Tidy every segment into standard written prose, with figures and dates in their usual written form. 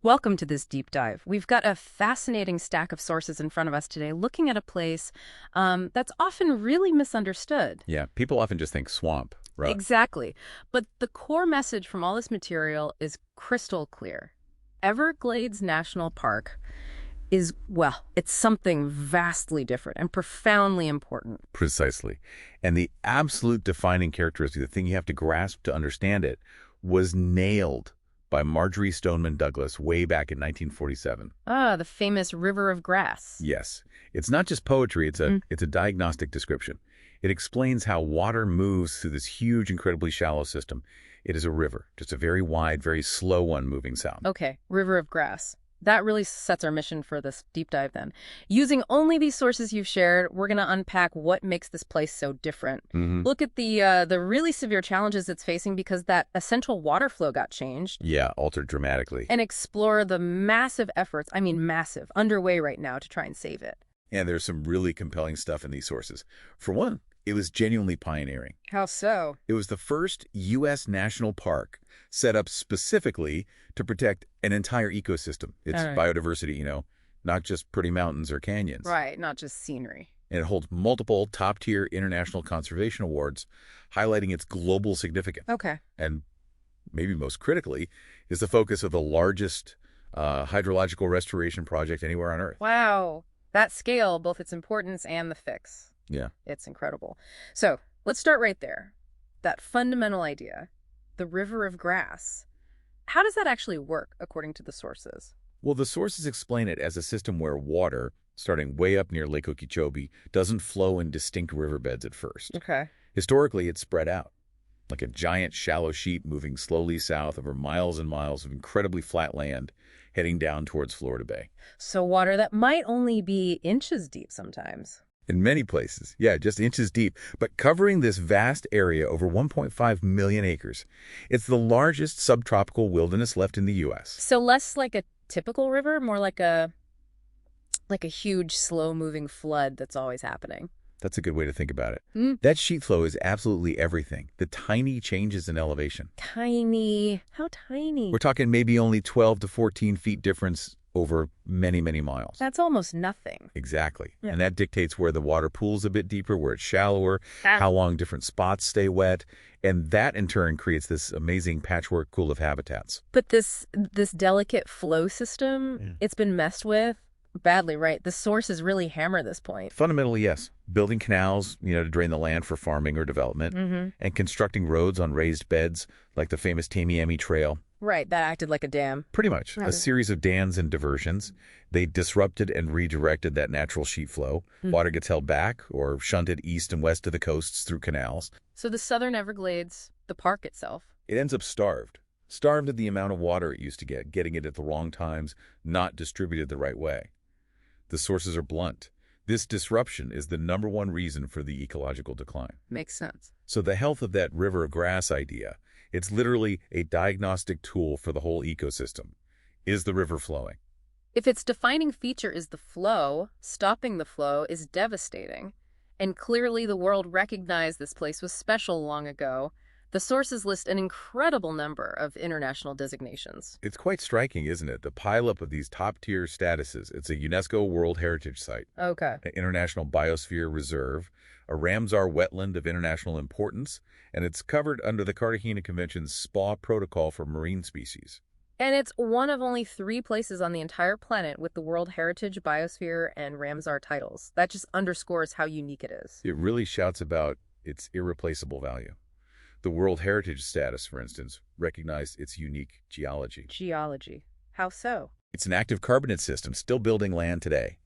Welcome to this deep dive. We've got a fascinating stack of sources in front of us today, looking at a place that's often really misunderstood. Yeah, people often just think swamp, right? Exactly. But the core message from all this material is crystal clear. Everglades National Park is, well, it's something vastly different and profoundly important. Precisely. And the absolute defining characteristic, the thing you have to grasp to understand it, was nailed by Marjorie Stoneman Douglas way back in 1947. Ah, the famous River of Grass. Yes, it's not just poetry, it's a diagnostic description. It explains how water moves through this huge, incredibly shallow system. It is a river, just a very wide, very slow one moving south. Okay, River of Grass. That really sets our mission for this deep dive then. Using only these sources you've shared, we're going to unpack what makes this place so different. Look at the really severe challenges it's facing because that essential water flow got changed. Yeah, altered dramatically. And explore the massive efforts, I mean massive, underway right now to try and save it. And there's some really compelling stuff in these sources. For one, it was genuinely pioneering. How so? It was the first U.S. national park set up specifically to protect an entire ecosystem. It's biodiversity, not just pretty mountains or canyons. Right, not just scenery. And it holds multiple top-tier international conservation awards, highlighting its global significance. Okay. And maybe most critically, is the focus of the largest hydrological restoration project anywhere on Earth. Wow. That scale, both its importance and the fix. Yeah. It's incredible. So let's start right there. That fundamental idea, the river of grass. How does that actually work according to the sources? Well, the sources explain it as a system where water, starting way up near Lake Okeechobee, doesn't flow in distinct riverbeds at first. Okay. Historically, it's spread out, like a giant shallow sheet moving slowly south over miles and miles of incredibly flat land, heading down towards Florida Bay. So water that might only be inches deep sometimes. In many places, yeah, just inches deep, but covering this vast area over 1.5 million acres. It's the largest subtropical wilderness left in the U.S. So less like a typical river, more like a huge, slow-moving flood that's always happening. That's a good way to think about it. That sheet flow is absolutely everything. The tiny changes in elevation. Tiny. How tiny? We're talking maybe only 12 to 14 feet difference over many, many miles. That's almost nothing. Exactly. Yeah. And that dictates where the water pools a bit deeper, where it's shallower, how long different spots stay wet. And that, in turn, creates this amazing patchwork quilt of habitats. But this delicate flow system, it's been messed with badly, right? The sources really hammer this point. Fundamentally, yes. Building canals, to drain the land for farming or development, and constructing roads on raised beds, like the famous Tamiami Trail. Right, that acted like a dam. Pretty much. A series of dams and diversions. They disrupted and redirected that natural sheet flow. Water gets held back or shunted east and west of the coasts through canals. So the southern Everglades, the park itself. It ends up starved. Starved at the amount of water it used to get, getting it at the wrong times, not distributed the right way. The sources are blunt. This disruption is the #1 reason for the ecological decline. Makes sense. So the health of that river of grass idea, it's literally a diagnostic tool for the whole ecosystem. Is the river flowing? If its defining feature is the flow, stopping the flow is devastating. And clearly the world recognized this place was special long ago. The sources list an incredible number of international designations. It's quite striking, isn't it? The pileup of these top-tier statuses. It's a UNESCO World Heritage Site, Okay. an International Biosphere Reserve, a Ramsar wetland of international importance, and it's covered under the Cartagena Convention's SPA protocol for marine species. And it's one of only 3 places on the entire planet with the World Heritage, Biosphere, and Ramsar titles. That just underscores how unique it is. It really shouts about its irreplaceable value. The World Heritage status, for instance, recognized its unique geology. Geology. How so? It's an active carbonate system still building land today.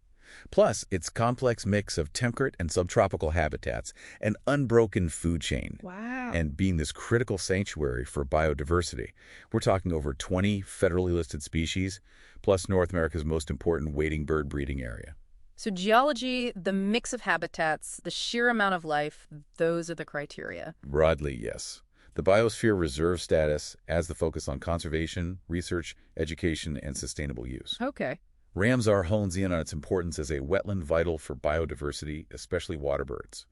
Plus, its complex mix of temperate and subtropical habitats, an unbroken food chain. Wow. And being this critical sanctuary for biodiversity. We're talking over 20 federally listed species, plus North America's most important wading bird breeding area. So geology, the mix of habitats, the sheer amount of life, those are the criteria. Broadly, yes. The Biosphere Reserve status has the focus on conservation, research, education, and sustainable use. Okay. Ramsar hones in on its importance as a wetland vital for biodiversity, especially water birds.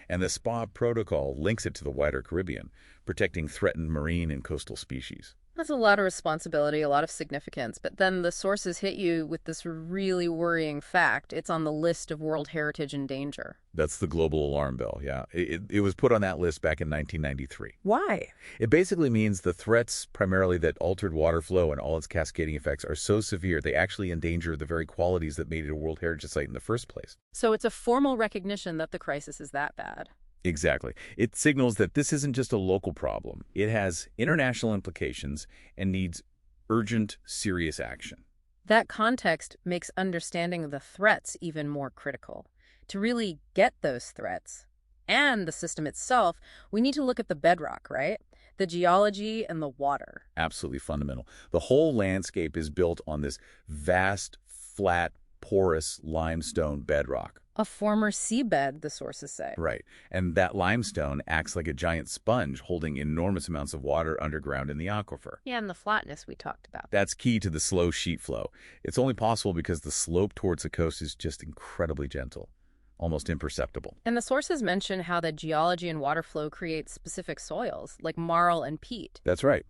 And the SPA protocol links it to the wider Caribbean, protecting threatened marine and coastal species. That's a lot of responsibility, a lot of significance. But then the sources hit you with this really worrying fact. It's on the list of World Heritage in danger. That's the global alarm bell, yeah. It was put on that list back in 1993. Why? It basically means the threats, primarily that altered water flow and all its cascading effects, are so severe they actually endanger the very qualities that made it a World Heritage Site in the first place. So it's a formal recognition that the crisis is that bad. Exactly. It signals that this isn't just a local problem. It has international implications and needs urgent, serious action. That context makes understanding the threats even more critical. To really get those threats and the system itself, we need to look at the bedrock, right? The geology and the water. Absolutely fundamental. The whole landscape is built on this vast, flat, porous limestone bedrock. A former seabed, the sources say. Right. And that limestone acts like a giant sponge holding enormous amounts of water underground in the aquifer. Yeah, and the flatness we talked about. That's key to the slow sheet flow. It's only possible because the slope towards the coast is just incredibly gentle, almost imperceptible. And the sources mention how the geology and water flow create specific soils, like marl and peat. That's right.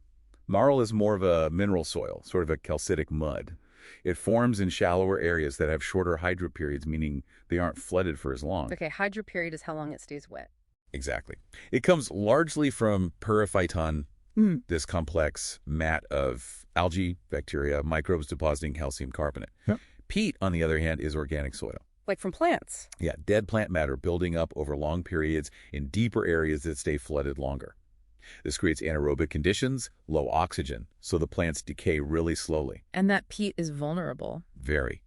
Marl is more of a mineral soil, sort of a calcitic mud. It forms in shallower areas that have shorter hydroperiods, meaning they aren't flooded for as long. Okay, hydroperiod is how long it stays wet. Exactly. It comes largely from periphyton, this complex mat of algae, bacteria, microbes depositing calcium carbonate. Yep. Peat, on the other hand, is organic soil. Like from plants. Yeah, dead plant matter building up over long periods in deeper areas that stay flooded longer. This creates anaerobic conditions, low oxygen, so the plants decay really slowly. And that peat is vulnerable. Very.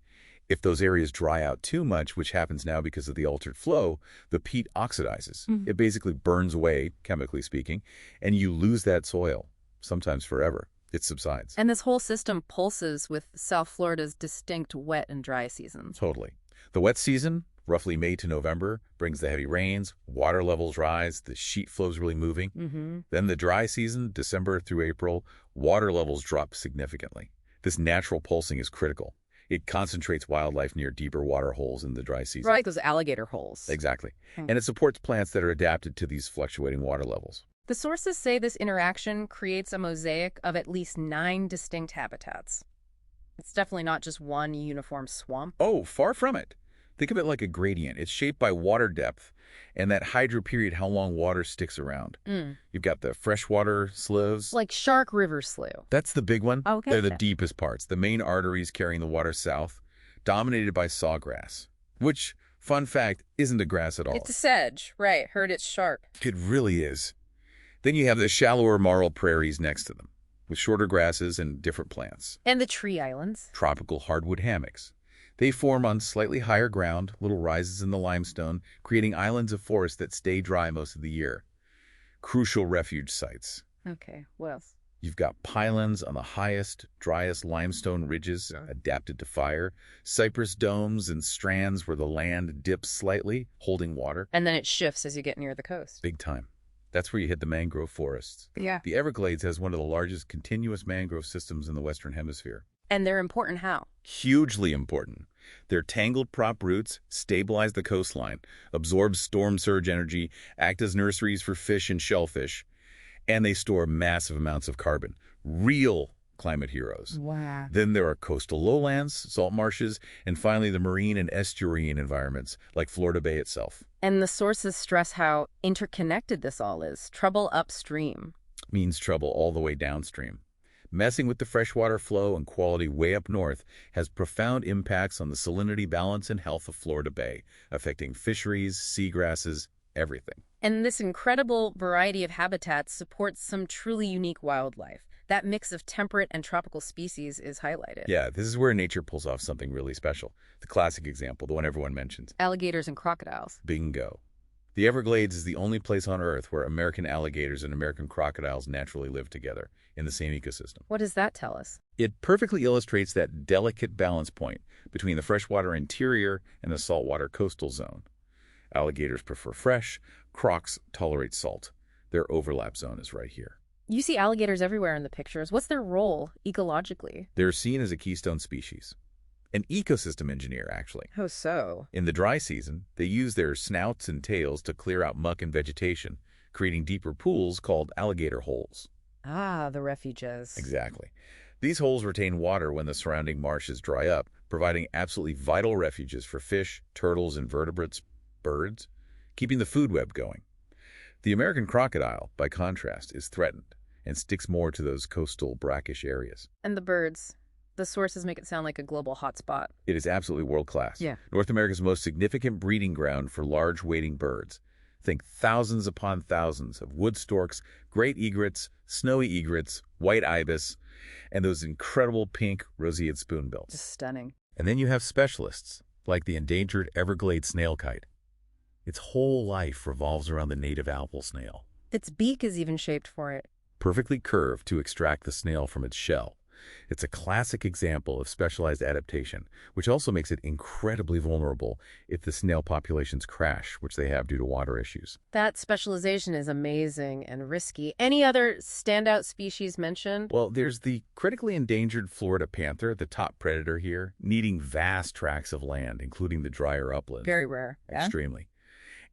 If those areas dry out too much, which happens now because of the altered flow, the peat oxidizes. It basically burns away, chemically speaking, and you lose that soil, sometimes forever. It subsides. And this whole system pulses with South Florida's distinct wet and dry seasons. Totally. The wet season, roughly May to November, brings the heavy rains, water levels rise, the sheet flow's really moving. Then the dry season, December through April, water levels drop significantly. This natural pulsing is critical. It concentrates wildlife near deeper water holes in the dry season. Right, those alligator holes. Exactly. And it supports plants that are adapted to these fluctuating water levels. The sources say this interaction creates a mosaic of at least 9 distinct habitats. It's definitely not just one uniform swamp. Oh, far from it. Think of it like a gradient. It's shaped by water depth and that hydroperiod, how long water sticks around. You've got the freshwater sloughs. Like Shark River Slough. That's the big one. Okay. They're the deepest parts, the main arteries carrying the water south, dominated by sawgrass, which, fun fact, isn't a grass at all. It's a sedge, right. Heard it's sharp. It really is. Then you have the shallower marl prairies next to them, with shorter grasses and different plants. And the tree islands. Tropical hardwood hammocks. They form on slightly higher ground, little rises in the limestone, creating islands of forest that stay dry most of the year. Crucial refuge sites. Okay, what else? You've got pylons on the highest, driest limestone ridges adapted to fire, cypress domes and strands where the land dips slightly, holding water. And then it shifts as you get near the coast. Big time. That's where you hit the mangrove forests. Yeah. The Everglades has one of the largest continuous mangrove systems in the Western Hemisphere. And they're important how? Hugely important. Their tangled prop roots stabilize the coastline, absorb storm surge energy, act as nurseries for fish and shellfish, and they store massive amounts of carbon. Real climate heroes. Wow. Then there are coastal lowlands, salt marshes, and finally the marine and estuarine environments, like Florida Bay itself. And the sources stress how interconnected this all is. Trouble upstream means trouble all the way downstream. Messing with the freshwater flow and quality way up north has profound impacts on the salinity balance and health of Florida Bay, affecting fisheries, seagrasses, everything. And this incredible variety of habitats supports some truly unique wildlife. That mix of temperate and tropical species is highlighted. Yeah, this is where nature pulls off something really special. The classic example, the one everyone mentions. Alligators and crocodiles. Bingo. The Everglades is the only place on Earth where American alligators and American crocodiles naturally live together in the same ecosystem. What does that tell us? It perfectly illustrates that delicate balance point between the freshwater interior and the saltwater coastal zone. Alligators prefer fresh, crocs tolerate salt. Their overlap zone is right here. You see alligators everywhere in the pictures. What's their role ecologically? They're seen as a keystone species. An ecosystem engineer, actually. How so? In the dry season, they use their snouts and tails to clear out muck and vegetation, creating deeper pools called alligator holes. Ah, the refuges. Exactly. These holes retain water when the surrounding marshes dry up, providing absolutely vital refuges for fish, turtles, invertebrates, birds, keeping the food web going. The American crocodile, by contrast, is threatened and sticks more to those coastal brackish areas. And the birds. The sources make it sound like a global hotspot. It is absolutely world-class. Yeah. North America's most significant breeding ground for large wading birds. Think thousands upon thousands of wood storks, great egrets, snowy egrets, white ibis, and those incredible pink roseate spoonbills. Just stunning. And then you have specialists, like the endangered Everglades snail kite. Its whole life revolves around the native apple snail. Its beak is even shaped for it. Perfectly curved to extract the snail from its shell. It's a classic example of specialized adaptation, which also makes it incredibly vulnerable if the snail populations crash, which they have due to water issues. That specialization is amazing and risky. Any other standout species mentioned? Well, there's the critically endangered Florida panther, the top predator here, needing vast tracts of land, including the drier uplands. Very rare. Yeah? Extremely.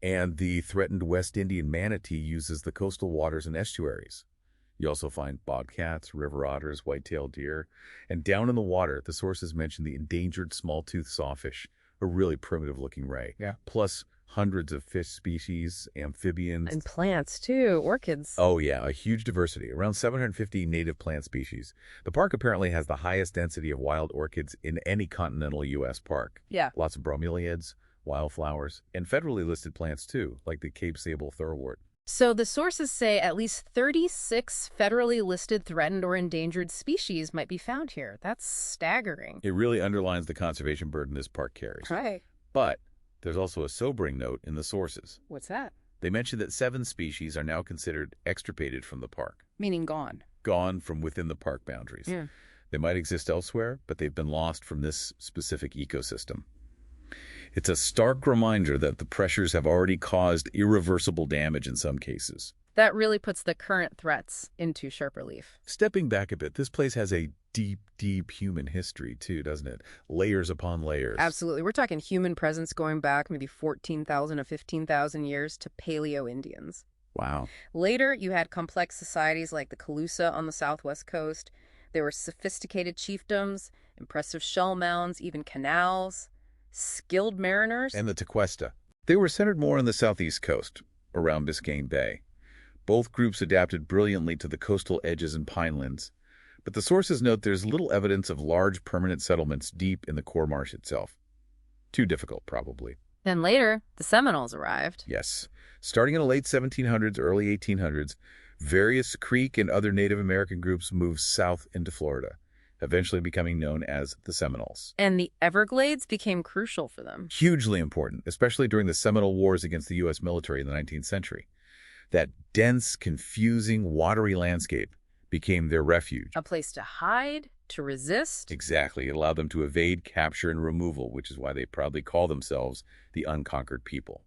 And the threatened West Indian manatee uses the coastal waters and estuaries. You also find bobcats, river otters, white-tailed deer. And down in the water, the sources mention the endangered small-toothed sawfish, a really primitive-looking ray. Yeah. Plus hundreds of fish species, amphibians. And plants, too. Orchids. Oh, yeah, a huge diversity. Around 750 native plant species. The park apparently has the highest density of wild orchids in any continental U.S. park. Yeah. Lots of bromeliads, wildflowers, and federally listed plants, too, like the Cape Sable thoroughwort. So the sources say at least 36 federally listed threatened or endangered species might be found here. That's staggering. It really underlines the conservation burden this park carries. Right. But there's also a sobering note in the sources. What's that? They mention that 7 species are now considered extirpated from the park. Meaning gone. Gone from within the park boundaries. Yeah. They might exist elsewhere, but they've been lost from this specific ecosystem. It's a stark reminder that the pressures have already caused irreversible damage in some cases. That really puts the current threats into sharp relief. Stepping back a bit, this place has a deep, deep human history too, doesn't it? Layers upon layers. Absolutely. We're talking human presence going back maybe 14,000 to 15,000 years to Paleo-Indians. Wow. Later, you had complex societies like the Calusa on the southwest coast. There were sophisticated chiefdoms, impressive shell mounds, even canals, skilled mariners. And the Tequesta. They were centered more on the southeast coast, around Biscayne Bay. Both groups adapted brilliantly to the coastal edges and pinelands, but the sources note there's little evidence of large permanent settlements deep in the core marsh itself. Too difficult, probably. Then later, the Seminoles arrived. Yes. Starting in the late 1700s, early 1800s, various Creek and other Native American groups moved south into Florida, eventually becoming known as the Seminoles. And the Everglades became crucial for them. Hugely important, especially during the Seminole Wars against the U.S. military in the 19th century. That dense, confusing, watery landscape became their refuge. A place to hide, to resist. Exactly. It allowed them to evade capture and removal, which is why they proudly call themselves the unconquered people.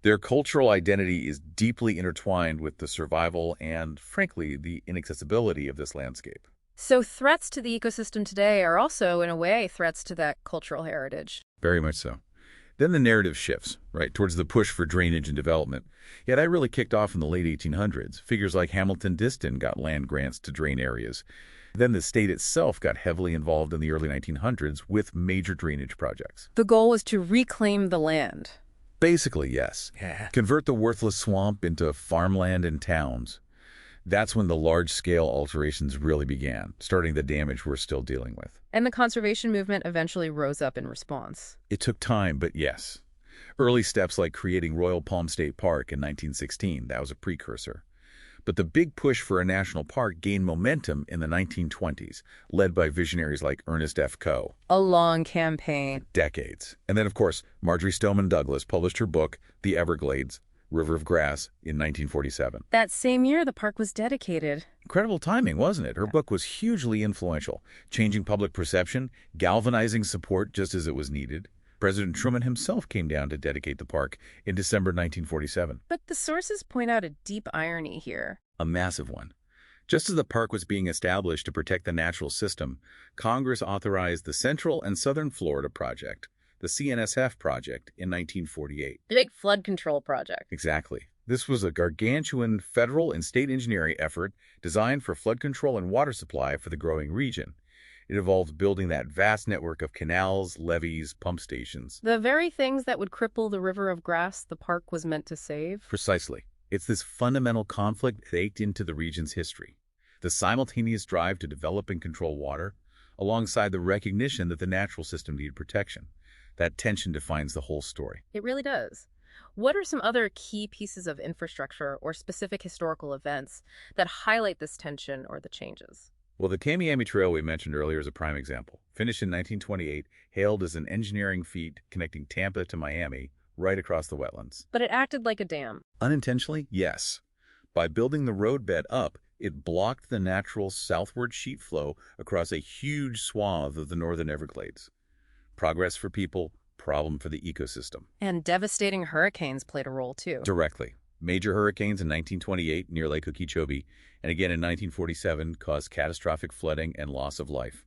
Their cultural identity is deeply intertwined with the survival and, frankly, the inaccessibility of this landscape. So threats to the ecosystem today are also, in a way, threats to that cultural heritage. Very much so. Then the narrative shifts, right, towards the push for drainage and development. Yeah, that really kicked off in the late 1800s. Figures like Hamilton-Diston got land grants to drain areas. Then the state itself got heavily involved in the early 1900s with major drainage projects. The goal was to reclaim the land. Basically, yes. Yeah. Convert the worthless swamp into farmland and towns. That's when the large-scale alterations really began, starting the damage we're still dealing with. And the conservation movement eventually rose up in response. It took time, but yes. Early steps like creating Royal Palm State Park in 1916, that was a precursor. But the big push for a national park gained momentum in the 1920s, led by visionaries like Ernest F. Coe. A long campaign. Decades. And then, of course, Marjorie Stoneman Douglas published her book, The Everglades, River of Grass, in 1947. That same year, the park was dedicated. Incredible timing, wasn't it? Her book was hugely influential, changing public perception, galvanizing support just as it was needed. President Truman himself came down to dedicate the park in December 1947. But the sources point out a deep irony here. A massive one. Just as the park was being established to protect the natural system, Congress authorized the Central and Southern Florida Project, the CNSF project, in 1948. The big flood control project. Exactly. This was a gargantuan federal and state engineering effort designed for flood control and water supply for the growing region. It involved building that vast network of canals, levees, pump stations. The very things that would cripple the river of grass the park was meant to save? Precisely. It's this fundamental conflict baked into the region's history. The simultaneous drive to develop and control water, alongside the recognition that the natural system needed protection. That tension defines the whole story. It really does. What are some other key pieces of infrastructure or specific historical events that highlight this tension or the changes? Well, the Tamiami Trail we mentioned earlier is a prime example. Finished in 1928, hailed as an engineering feat connecting Tampa to Miami, right across the wetlands. But it acted like a dam. Unintentionally, yes. By building the roadbed up, it blocked the natural southward sheet flow across a huge swath of the northern Everglades. Progress for people, problem for the ecosystem. And devastating hurricanes played a role, too. Directly. Major hurricanes in 1928 near Lake Okeechobee, and again in 1947 caused catastrophic flooding and loss of life.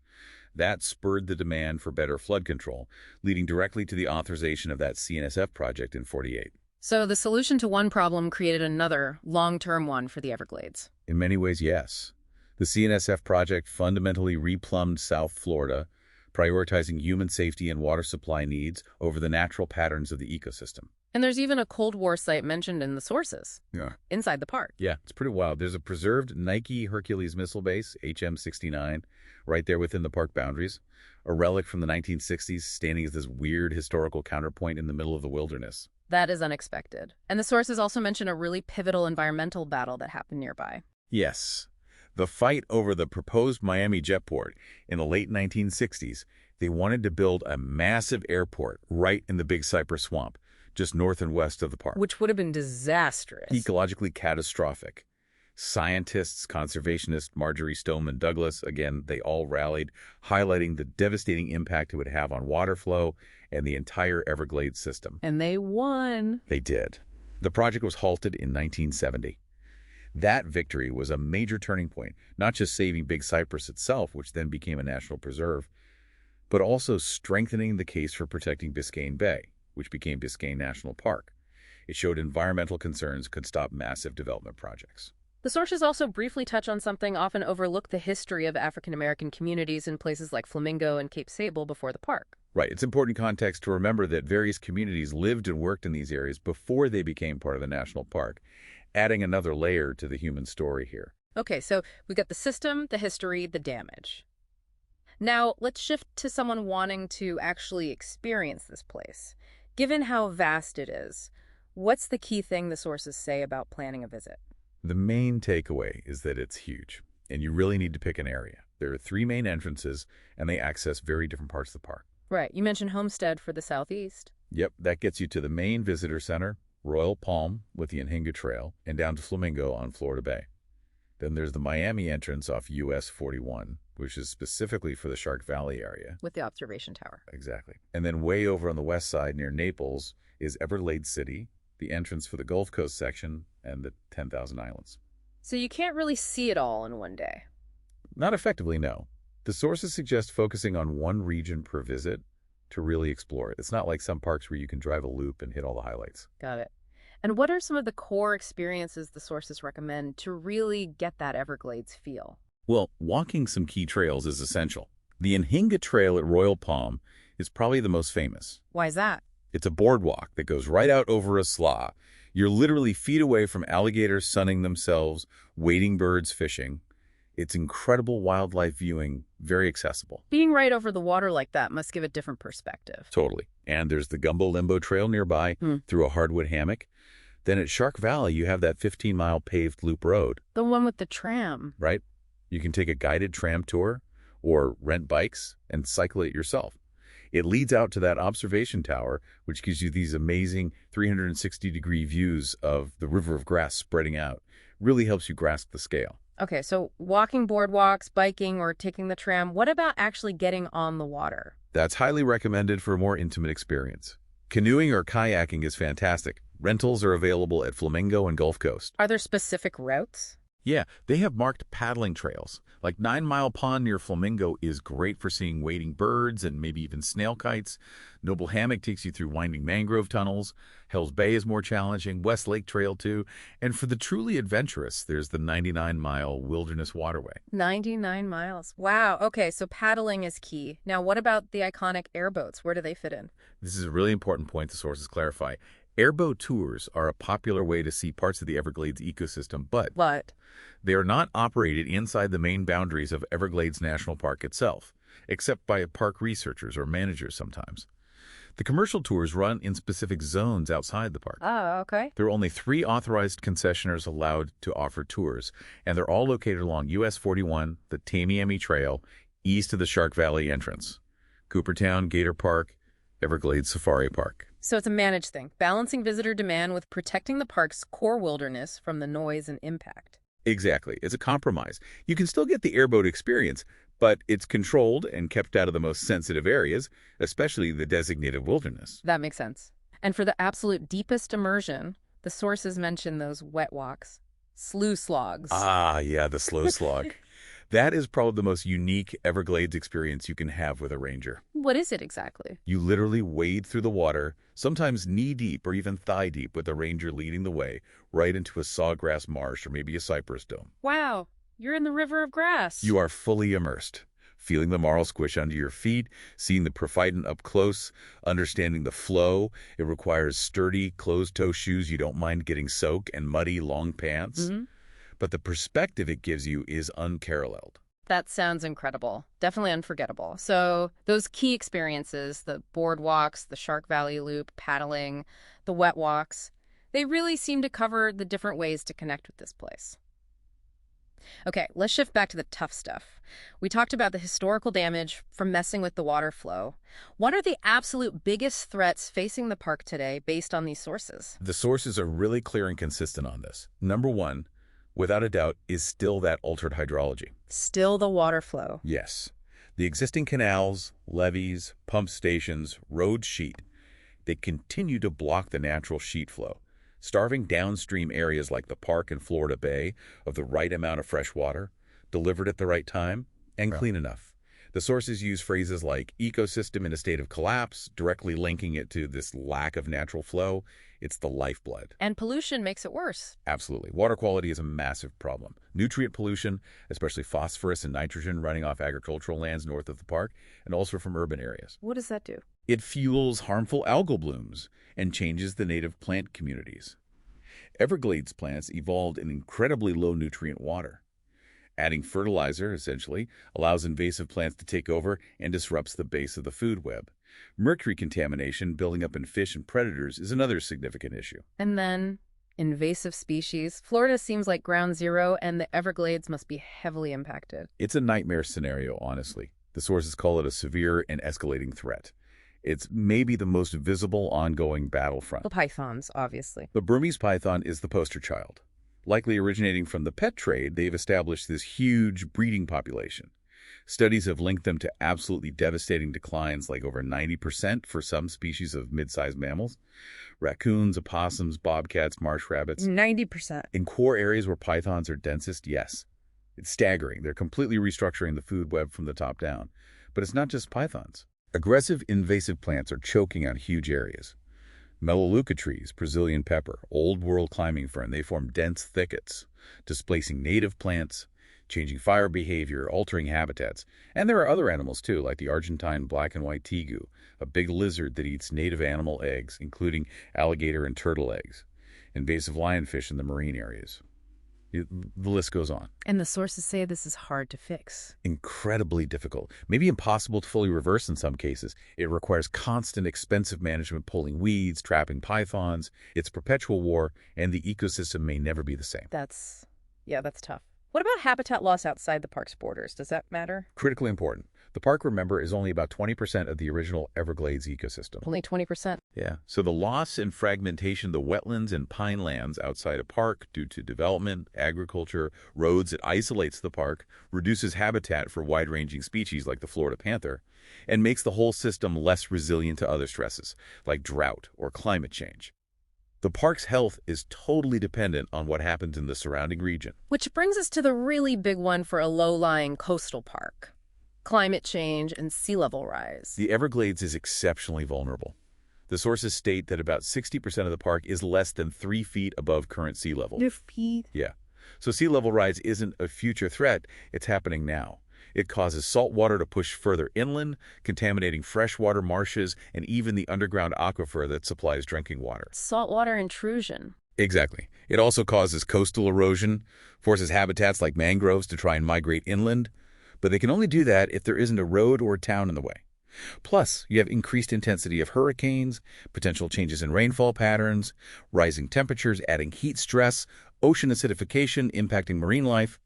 That spurred the demand for better flood control, leading directly to the authorization of that CNSF project in '48. So the solution to one problem created another, long-term one for the Everglades. In many ways, yes. The CNSF project fundamentally replumbed South Florida, prioritizing human safety and water supply needs over the natural patterns of the ecosystem. And there's even a Cold War site mentioned in the sources, inside the park. Yeah, it's pretty wild. There's a preserved Nike Hercules missile base, HM-69, right there within the park boundaries, a relic from the 1960s standing as this weird historical counterpoint in the middle of the wilderness. That is unexpected. And the sources also mention a really pivotal environmental battle that happened nearby. Yes. The fight over the proposed Miami jetport in the late 1960s, they wanted to build a massive airport right in the Big Cypress Swamp, just north and west of the park. Which would have been disastrous. Ecologically catastrophic. Scientists, conservationists, Marjorie Stoneman Douglas, again, they all rallied, highlighting the devastating impact it would have on water flow and the entire Everglades system. And they won. They did. The project was halted in 1970. That victory was a major turning point, not just saving Big Cypress itself, which then became a national preserve, but also strengthening the case for protecting Biscayne Bay, which became Biscayne National Park. It showed environmental concerns could stop massive development projects. The sources also briefly touch on something often overlooked: the history of African-American communities in places like Flamingo and Cape Sable before the park. Right. It's important context to remember that various communities lived and worked in these areas before they became part of the national park, adding another layer to the human story here. Okay, so we've got the system, the history, the damage. Now, let's shift to someone wanting to actually experience this place. Given how vast it is, what's the key thing the sources say about planning a visit? The main takeaway is that it's huge, and you really need to pick an area. There are 3 main entrances, and they access very different parts of the park. Right. You mentioned Homestead for the southeast. Yep, that gets you to the main visitor center, Royal Palm with the Anhinga Trail, and down to Flamingo on Florida Bay. Then there's the Miami entrance off US 41, which is specifically for the Shark Valley area. With the observation tower. Exactly. And then way over on the west side near Naples is Everglades City, the entrance for the Gulf Coast section, and the 10,000 Islands. So you can't really see it all in one day. Not effectively, no. The sources suggest focusing on one region per visit to really explore it. It's not like some parks where you can drive a loop and hit all the highlights. Got it. And what are some of the core experiences the sources recommend to really get that Everglades feel? Well, walking some key trails is essential. The Anhinga Trail at Royal Palm is probably the most famous. Why is that? It's a boardwalk that goes right out over a slough. You're literally feet away from alligators sunning themselves, wading birds fishing. It's incredible wildlife viewing, very accessible. Being right over the water like that must give a different perspective. Totally. And there's the Gumbo Limbo Trail nearby through a hardwood hammock. Then at Shark Valley, you have that 15-mile paved loop road. The one with the tram. Right. You can take a guided tram tour or rent bikes and cycle it yourself. It leads out to that observation tower, which gives you these amazing 360-degree views of the river of grass spreading out. Really helps you grasp the scale. Okay, so walking boardwalks, biking, or taking the tram, what about actually getting on the water? That's highly recommended for a more intimate experience. Canoeing or kayaking is fantastic. Rentals are available at Flamingo and Gulf Coast. Are there specific routes? Yeah, they have marked paddling trails. Like 9 Mile Pond near Flamingo is great for seeing wading birds and maybe even snail kites. Noble Hammock takes you through winding mangrove tunnels. Hell's Bay is more challenging. West Lake Trail, too. And for the truly adventurous, there's the 99-mile Wilderness Waterway. 99 miles. Wow. Okay, so paddling is key. Now, what about the iconic airboats? Where do they fit in? This is a really important point the sources clarify. Airboat tours are a popular way to see parts of the Everglades ecosystem, but What? they are not operated inside the main boundaries of Everglades National Park itself, except by park researchers or managers sometimes. The commercial tours run in specific zones outside the park. Oh, okay. There are only 3 authorized concessionaires allowed to offer tours, and they're all located along US 41, the Tamiami Trail, east of the Shark Valley entrance. Coopertown, Gator Park, Everglades Safari Park. So it's a managed thing, balancing visitor demand with protecting the park's core wilderness from the noise and impact. Exactly. It's a compromise. You can still get the airboat experience, but it's controlled and kept out of the most sensitive areas, especially the designated wilderness. That makes sense. And for the absolute deepest immersion, the sources mention those wet walks, slough slogs. Ah, yeah, the slow slog. That is probably the most unique Everglades experience you can have with a ranger. What is it exactly? You literally wade through the water, sometimes knee-deep or even thigh-deep with a ranger leading the way, right into a sawgrass marsh or maybe a cypress dome. Wow, you're in the river of grass. You are fully immersed, feeling the marl squish under your feet, seeing the Prophyton up close, understanding the flow. It requires sturdy, closed-toe shoes you don't mind getting soaked and muddy, long pants. But the perspective it gives you is unparalleled. That sounds incredible. Definitely unforgettable. So those key experiences, the boardwalks, the Shark Valley Loop, paddling, the wet walks, they really seem to cover the different ways to connect with this place. Okay, let's shift back to the tough stuff. We talked about the historical damage from messing with the water flow. What are the absolute biggest threats facing the park today based on these sources? The sources are really clear and consistent on this. Number one, without a doubt, is still that altered hydrology. Still the water flow. Yes. The existing canals, levees, pump stations, road sheet, they continue to block the natural sheet flow, starving downstream areas like the park and Florida Bay of the right amount of fresh water, delivered at the right time, and clean enough. The sources use phrases like ecosystem in a state of collapse, directly linking it to this lack of natural flow. It's the lifeblood. And pollution makes it worse. Absolutely. Water quality is a massive problem. Nutrient pollution, especially phosphorus and nitrogen running off agricultural lands north of the park, and also from urban areas. What does that do? It fuels harmful algal blooms and changes the native plant communities. Everglades plants evolved in incredibly low nutrient water. Adding fertilizer, essentially, allows invasive plants to take over and disrupts the base of the food web. Mercury contamination building up in fish and predators is another significant issue. And then invasive species. Florida seems like ground zero, and the Everglades must be heavily impacted. It's a nightmare scenario, honestly. The sources call it a severe and escalating threat. It's maybe the most visible ongoing battlefront. The pythons, obviously. The Burmese python is the poster child. Likely originating from the pet trade, they've established this huge breeding population. Studies have linked them to absolutely devastating declines, like over 90% for some species of mid-sized mammals. Raccoons, opossums, bobcats, marsh rabbits. 90%. In core areas where pythons are densest, yes. It's staggering. They're completely restructuring the food web from the top down. But it's not just pythons. Aggressive invasive plants are choking out huge areas. Melaleuca trees, Brazilian pepper, old world climbing fern, they form dense thickets, displacing native plants, changing fire behavior, altering habitats. And there are other animals too, like the Argentine black and white tegu, a big lizard that eats native animal eggs, including alligator and turtle eggs, invasive lionfish in the marine areas. The list goes on. And the sources say this is hard to fix. Incredibly difficult, maybe impossible to fully reverse in some cases. It requires constant, expensive management, pulling weeds, trapping pythons. It's perpetual war, and the ecosystem may never be the same. That's tough. What about habitat loss outside the park's borders? Does that matter? Critically important. The park, remember, is only about 20% of the original Everglades ecosystem. Only 20%? Yeah. So the loss and fragmentation of the wetlands and pine lands outside a park due to development, agriculture, roads, it isolates the park, reduces habitat for wide-ranging species like the Florida panther, and makes the whole system less resilient to other stresses, like drought or climate change. The park's health is totally dependent on what happens in the surrounding region. Which brings us to the really big one for a low-lying coastal park: climate change and sea level rise. The Everglades is exceptionally vulnerable. The sources state that about 60% of the park is less than 3 feet above current sea level. 3 feet? Yeah. So sea level rise isn't a future threat, it's happening now. It causes salt water to push further inland, contaminating freshwater marshes and even the underground aquifer that supplies drinking water. Saltwater intrusion. Exactly. It also causes coastal erosion, forces habitats like mangroves to try and migrate inland, but they can only do that if there isn't a road or a town in the way. Plus, you have increased intensity of hurricanes, potential changes in rainfall patterns, rising temperatures adding heat stress, ocean acidification impacting marine life.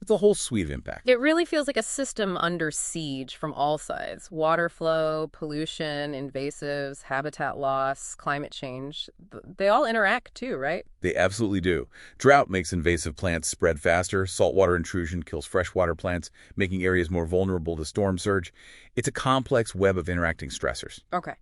It's a whole suite of impact. It really feels like a system under siege from all sides: water flow, pollution, invasives, habitat loss, climate change. They all interact too, right? They absolutely do. Drought makes invasive plants spread faster. Saltwater intrusion kills freshwater plants, making areas more vulnerable to storm surge. It's a complex web of interacting stressors. Okay.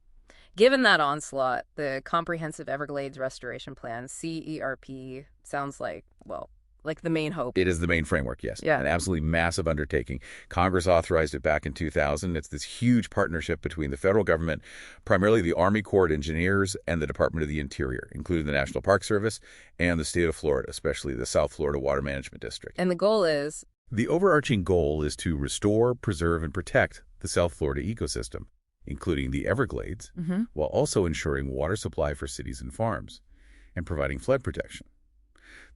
Given that onslaught, the Comprehensive Everglades Restoration Plan, CERP, sounds like, well, like the main hope. It is the main framework, yes. Yeah. An absolutely massive undertaking. Congress authorized it back in 2000. It's this huge partnership between the federal government, primarily the Army Corps of Engineers, and the Department of the Interior, including the National Park Service and the state of Florida, especially the South Florida Water Management District. And the goal is? The overarching goal is to restore, preserve, and protect the South Florida ecosystem, including the Everglades, while also ensuring water supply for cities and farms, and providing flood protection.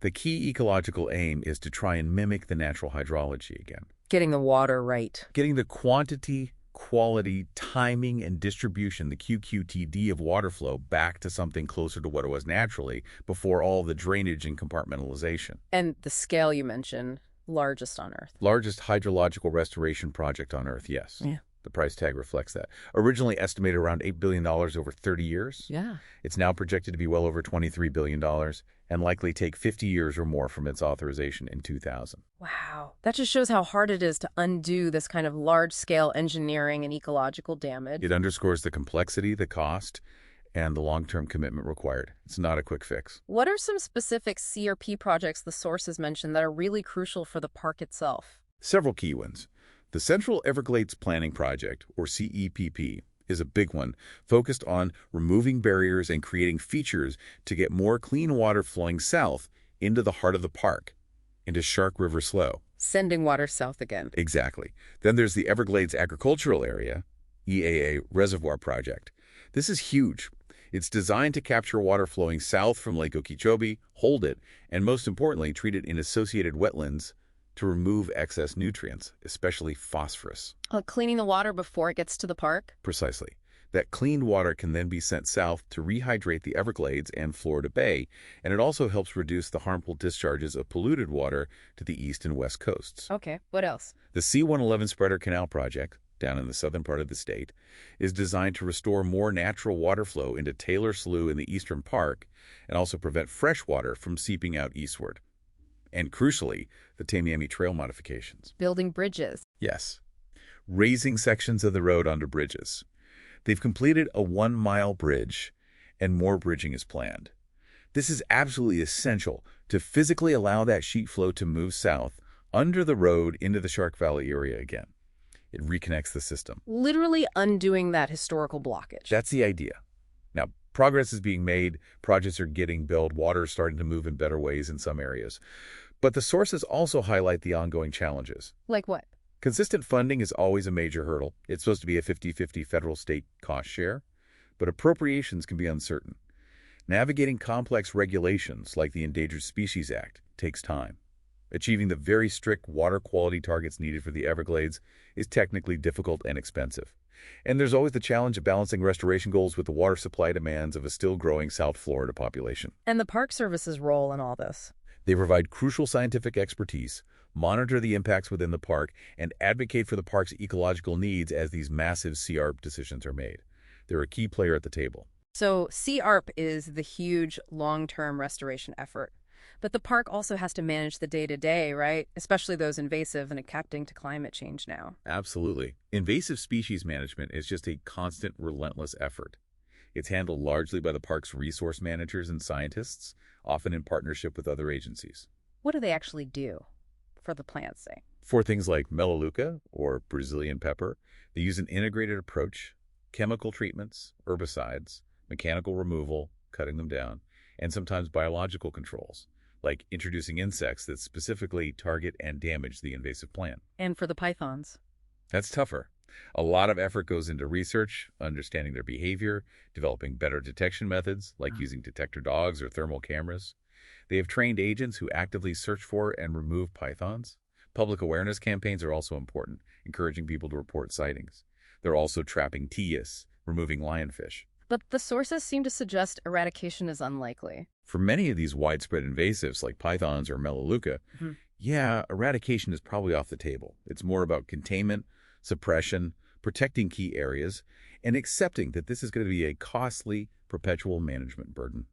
The key ecological aim is to try and mimic the natural hydrology again. Getting the water right. Getting the quantity, quality, timing, and distribution, the QQTD of water flow, back to something closer to what it was naturally before all the drainage and compartmentalization. And the scale you mentioned, largest on Earth. Largest hydrological restoration project on Earth, yes. Yeah. The price tag reflects that. Originally estimated around $8 billion over 30 years. Yeah. It's now projected to be well over $23 billion and likely take 50 years or more from its authorization in 2000. Wow. That just shows how hard it is to undo this kind of large-scale engineering and ecological damage. It underscores the complexity, the cost, and the long-term commitment required. It's not a quick fix. What are some specific CRP projects the sources mentioned that are really crucial for the park itself? Several key ones. The Central Everglades Planning Project, or CEPP, is a big one, focused on removing barriers and creating features to get more clean water flowing south into the heart of the park, into Shark River Slough. Sending water south again. Exactly. Then there's the Everglades Agricultural Area, EAA Reservoir Project. This is huge. It's designed to capture water flowing south from Lake Okeechobee, hold it, and most importantly, treat it in associated wetlands to remove excess nutrients, especially phosphorus. Cleaning the water before it gets to the park? Precisely. That cleaned water can then be sent south to rehydrate the Everglades and Florida Bay, and it also helps reduce the harmful discharges of polluted water to the east and west coasts. Okay, what else? The C-111 Spreader Canal Project, down in the southern part of the state, is designed to restore more natural water flow into Taylor Slough in the eastern park and also prevent fresh water from seeping out eastward. And crucially, the Tamiami Trail modifications. Building bridges. Yes. Raising sections of the road onto bridges. They've completed a 1-mile bridge, and more bridging is planned. This is absolutely essential to physically allow that sheet flow to move south under the road into the Shark Valley area again. It reconnects the system. Literally undoing that historical blockage. That's the idea. Now, progress is being made, projects are getting built, water is starting to move in better ways in some areas. But the sources also highlight the ongoing challenges. Like what? Consistent funding is always a major hurdle. It's supposed to be a 50-50 federal-state cost share, but appropriations can be uncertain. Navigating complex regulations like the Endangered Species Act takes time. Achieving the very strict water quality targets needed for the Everglades is technically difficult and expensive. And there's always the challenge of balancing restoration goals with the water supply demands of a still-growing South Florida population. And the Park Service's role in all this? They provide crucial scientific expertise, monitor the impacts within the park, and advocate for the park's ecological needs as these massive CRP decisions are made. They're a key player at the table. So CRP is the huge long-term restoration effort. But the park also has to manage the day-to-day, right? Especially those invasive and adapting to climate change now. Absolutely. Invasive species management is just a constant, relentless effort. It's handled largely by the park's resource managers and scientists, often in partnership with other agencies. What do they actually do for the plants, say? For things like melaleuca or Brazilian pepper, they use an integrated approach: chemical treatments, herbicides, mechanical removal, cutting them down, and sometimes biological controls, like introducing insects that specifically target and damage the invasive plant. And for the pythons? That's tougher. A lot of effort goes into research, understanding their behavior, developing better detection methods, like using detector dogs or thermal cameras. They have trained agents who actively search for and remove pythons. Public awareness campaigns are also important, encouraging people to report sightings. They're also trapping Tias, removing lionfish. But the sources seem to suggest eradication is unlikely. For many of these widespread invasives like pythons or melaleuca, yeah, eradication is probably off the table. It's more about containment, suppression, protecting key areas, and accepting that this is going to be a costly, perpetual management burden.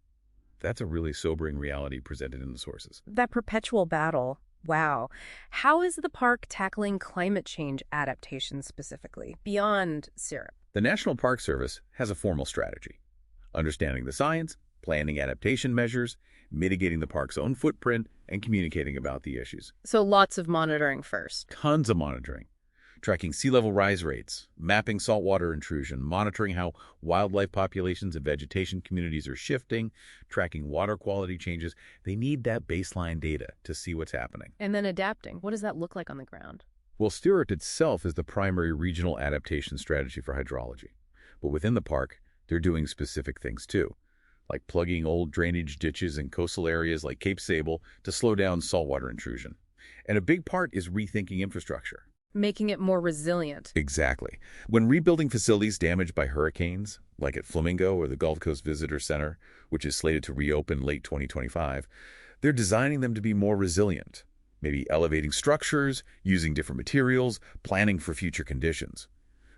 That's a really sobering reality presented in the sources. That perpetual battle. Wow. How is the park tackling climate change adaptation specifically, beyond syrup? The National Park Service has a formal strategy: understanding the science, planning adaptation measures, mitigating the park's own footprint, and communicating about the issues. So lots of monitoring first. Tons of monitoring. Tracking sea level rise rates, mapping saltwater intrusion, monitoring how wildlife populations and vegetation communities are shifting, tracking water quality changes. They need that baseline data to see what's happening. And then adapting. What does that look like on the ground? Well, Stewart itself is the primary regional adaptation strategy for hydrology. But within the park, they're doing specific things too, like plugging old drainage ditches in coastal areas like Cape Sable to slow down saltwater intrusion. And a big part is rethinking infrastructure. Making it more resilient. Exactly. When rebuilding facilities damaged by hurricanes, like at Flamingo or the Gulf Coast Visitor Center, which is slated to reopen late 2025, they're designing them to be more resilient, maybe elevating structures, using different materials, planning for future conditions.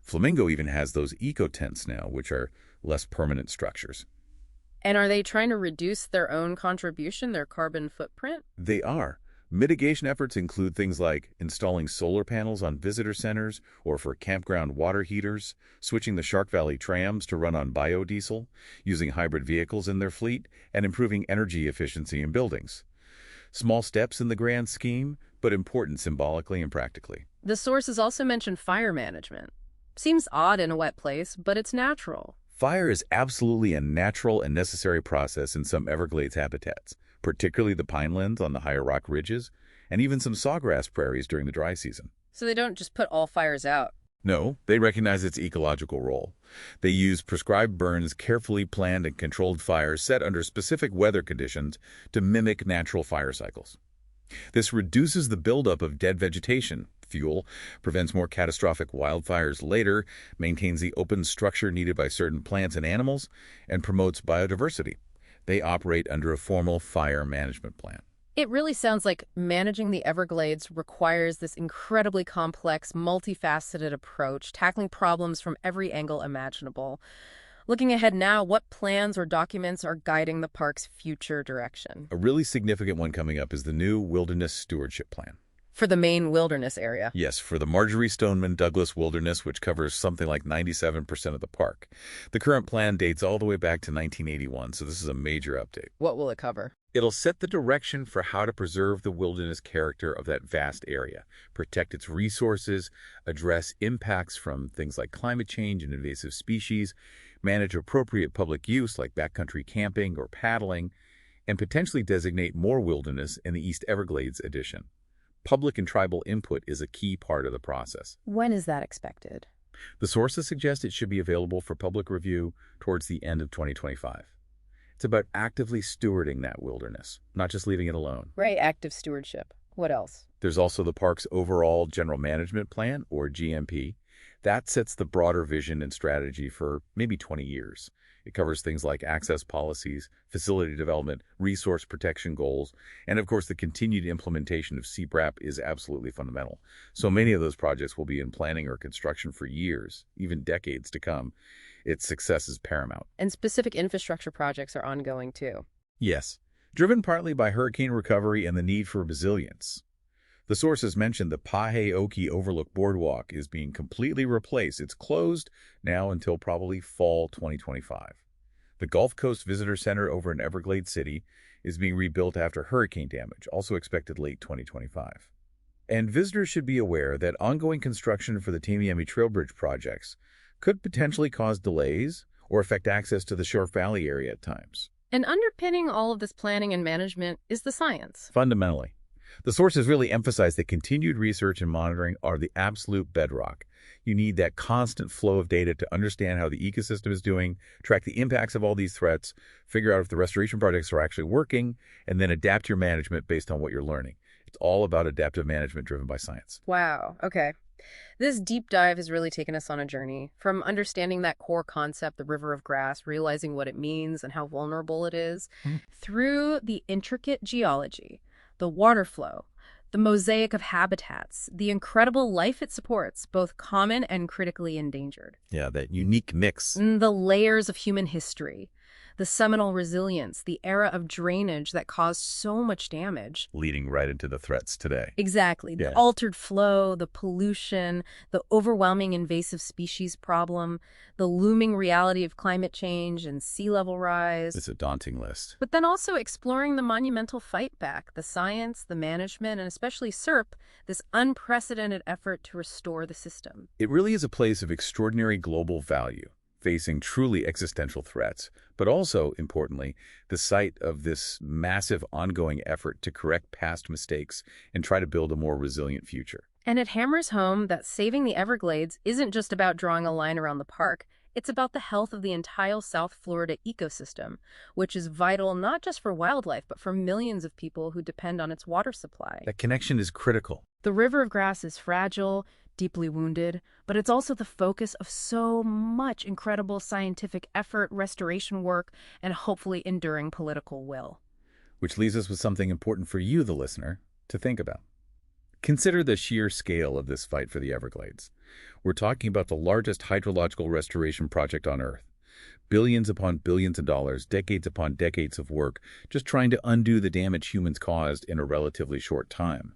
Flamingo even has those eco-tents now, which are less permanent structures. And are they trying to reduce their own contribution, their carbon footprint? They are. Mitigation efforts include things like installing solar panels on visitor centers or for campground water heaters, switching the Shark Valley trams to run on biodiesel, using hybrid vehicles in their fleet, and improving energy efficiency in buildings. Small steps in the grand scheme, but important symbolically and practically. The sources also mention fire management. Seems odd in a wet place, but it's natural. Fire is absolutely a natural and necessary process in some Everglades habitats, particularly the pinelands on the higher rock ridges, and even some sawgrass prairies during the dry season. So they don't just put all fires out. No, they recognize its ecological role. They use prescribed burns, carefully planned and controlled fires set under specific weather conditions to mimic natural fire cycles. This reduces the buildup of dead vegetation, fuel, prevents more catastrophic wildfires later, maintains the open structure needed by certain plants and animals, and promotes biodiversity. They operate under a formal fire management plan. It really sounds like managing the Everglades requires this incredibly complex, multifaceted approach, tackling problems from every angle imaginable. Looking ahead now, what plans or documents are guiding the park's future direction? A really significant one coming up is the new Wilderness Stewardship Plan. For the main wilderness area. Yes, for the Marjorie Stoneman Douglas Wilderness, which covers something like 97% of the park. The current plan dates all the way back to 1981, so this is a major update. What will it cover? It'll set the direction for how to preserve the wilderness character of that vast area, protect its resources, address impacts from things like climate change and invasive species, manage appropriate public use like backcountry camping or paddling, and potentially designate more wilderness in the East Everglades edition. Public and tribal input is a key part of the process. When is that expected? The sources suggest it should be available for public review towards the end of 2025. It's about actively stewarding that wilderness, not just leaving it alone. Right, active stewardship. What else? There's also the park's overall General Management Plan, or GMP. That sets the broader vision and strategy for maybe 20 years. It covers things like access policies, facility development, resource protection goals, and of course the continued implementation of CBRAP is absolutely fundamental. So many of those projects will be in planning or construction for years, even decades to come. Its success is paramount. And specific infrastructure projects are ongoing too. Yes, driven partly by hurricane recovery and the need for resilience. The sources mentioned the Paheoki Overlook Boardwalk is being completely replaced. It's closed now until probably fall 2025. The Gulf Coast Visitor Center over in Everglades City is being rebuilt after hurricane damage, also expected late 2025. And visitors should be aware that ongoing construction for the Tamiami Trail Bridge projects could potentially cause delays or affect access to the Shore Valley area at times. And underpinning all of this planning and management is the science. Fundamentally, the sources really emphasize that continued research and monitoring are the absolute bedrock. You need that constant flow of data to understand how the ecosystem is doing, track the impacts of all these threats, figure out if the restoration projects are actually working, and then adapt your management based on what you're learning. It's all about adaptive management driven by science. Wow, okay. This deep dive has really taken us on a journey from understanding that core concept, the river of grass, realizing what it means and how vulnerable it is, through the intricate geology, the water flow, the mosaic of habitats, the incredible life it supports, both common and critically endangered. Yeah, that unique mix. And the layers of human history, the seminal resilience, the era of drainage that caused so much damage. Leading right into the threats today. Exactly. Yeah. The altered flow, the pollution, the overwhelming invasive species problem, the looming reality of climate change and sea level rise. It's a daunting list. But then also exploring the monumental fight back, the science, the management, and especially SERP, this unprecedented effort to restore the system. It really is a place of extraordinary global value, facing truly existential threats, but also, importantly, the site of this massive ongoing effort to correct past mistakes and try to build a more resilient future. And it hammers home that saving the Everglades isn't just about drawing a line around the park. It's about the health of the entire South Florida ecosystem, which is vital not just for wildlife, but for millions of people who depend on its water supply. That connection is critical. The river of grass is fragile, deeply wounded, but it's also the focus of so much incredible scientific effort, restoration work, and hopefully enduring political will. Which leaves us with something important for you, the listener, to think about. Consider the sheer scale of this fight for the Everglades. We're talking about the largest hydrological restoration project on Earth. Billions upon billions of dollars, decades upon decades of work, just trying to undo the damage humans caused in a relatively short time.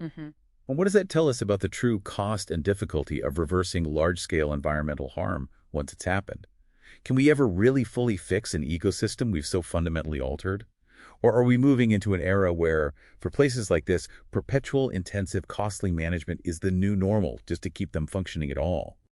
And what does that tell us about the true cost and difficulty of reversing large-scale environmental harm once it's happened? Can we ever really fully fix an ecosystem we've so fundamentally altered? Or are we moving into an era where, for places like this, perpetual, intensive, costly management is the new normal just to keep them functioning at all?